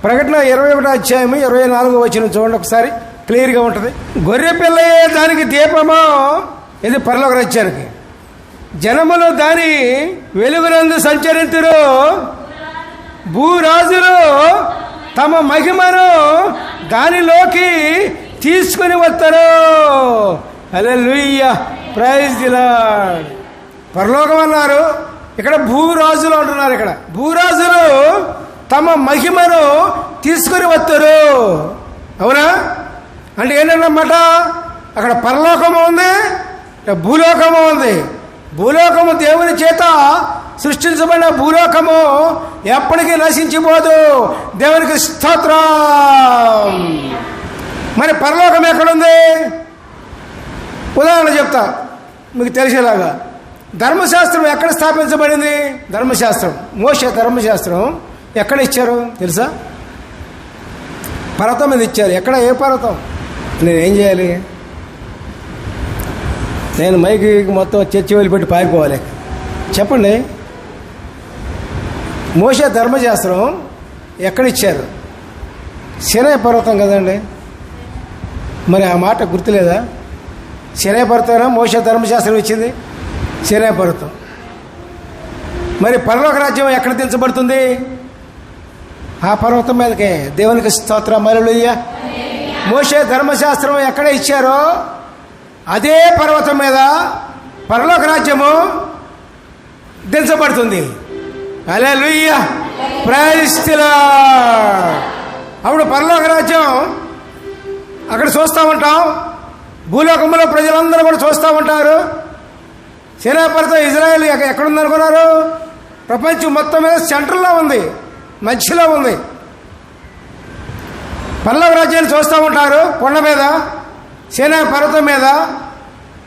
ప్రకటన 21వ అధ్యాయము 24వ వచనం చూడండి ఒకసారి, క్లియర్గా ఉంటుంది. గొర్రె పిల్లయే దానికి దీపము, ఇది పరలోక రాజ్యానికి. జనములు దాని వెలుగునందు సంచరింతురు, భూరాజులు తమ మహిమను దానిలోకి తీసుకుని వస్తారు. హల్లెలూయా, ప్రైజ్ ది లార్డ్. పరలోకం అన్నారు, ఇక్కడ భూరాజులు అంటున్నారు. ఇక్కడ భూరాజులు తమ మహిమను తీసుకుని వస్తారు. అవునా? అంటే ఏంటన్నమాట, అక్కడ పరలోకము ఉంది, భూలోకము ఉంది. భూలోకము దేవుని చేత సృష్టించబడిన భూలోకము ఎప్పటికీ నశించిపోదు. దేవునికి స్తోత్రం. మరి పరలోకం ఎక్కడుంది? ఉదాహరణ చెప్తా మీకు తెలిసేలాగా. ధర్మశాస్త్రం ఎక్కడ స్థాపించబడింది? ధర్మశాస్త్రం, మోషే ధర్మశాస్త్రం ఎక్కడ ఇచ్చారు తెలుసా? పర్వతం మీద ఇచ్చారు. ఎక్కడ? ఏ పర్వతం? నేనేం చేయాలి? నేను మైకి మొత్తం చర్చి వెళ్ళిపెట్టి పారిపోవాలి? చెప్పండి. మోషే ధర్మశాస్త్రం ఎక్కడిచ్చారు? సినాయి పర్వతం కదండి. మరి ఆ మాట గుర్తులేదా? సినాయి పర్వతం మోషే ధర్మశాస్త్రం ఇచ్చింది, సినాయి పర్వతం. మరి పరలోక రాజ్యం ఎక్కడ దించబడుతుంది? ఆ పర్వతం మీదకే. దేవునికి స్తోత్రం, హల్లెలూయా. మోషే ధర్మశాస్త్రం ఎక్కడ ఇచ్చారో అదే పర్వతం మీద పరలోక రాజ్యము దించబడుతుంది. హల్లెలూయా, ప్రైజ్ ది లార్డ్. అప్పుడు పరలోక రాజ్యం అక్కడ చూస్తూ ఉంటాం. భూలోకంలో ప్రజలందరూ కూడా చూస్తూ ఉంటారు. సినాయి పర్వతం ఇజ్రాయెల్ ఎక్కడుందనుకున్నారు? ప్రపంచం మొత్తం మీద సెంటర్లో ఉంది, మధ్యలో ఉంది. పరలోక రాజ్యాన్ని చూస్తూ ఉంటారు కొండ మీద, సినాయి పర్వతం మీద.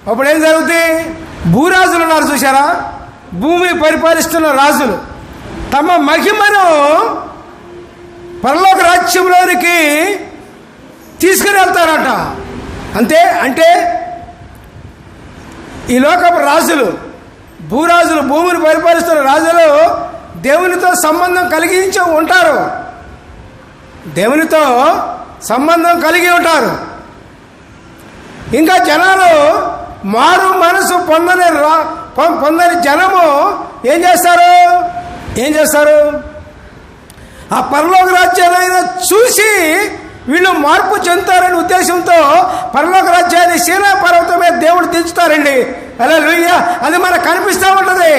అప్పుడు ఏం జరుగుతుంది? భూరాజులు ఉన్నారు చూసారా? భూమి పరిపాలిస్తున్న రాజులు తమ మహిమను పరలోక రాజ్యంలోనికి తీసుకుని వెళ్తారట. అంతే. అంటే ఈ లోకపు రాజులు, భూరాజులు, భూమిని పరిపాలిస్తున్న రాజులు దేవునితో సంబంధం కలిగించి ఉంటారు. దేవునితో సంబంధం కలిగి ఉంటారు. ఇంకా జనాలు మారు మనసు పొందని జనము ఏం చేస్తారు? ఆ పరలోక రాజ్యాన్ని చూసి వీళ్ళు మార్పు చెందుతారనే ఉద్దేశంతో పరలోక రాజ్యాన్ని సినాయి పర్వతం మీద దేవుడు దించుతారండి. హల్లెలూయా. అది మనకు కనిపిస్తూ ఉంటుంది.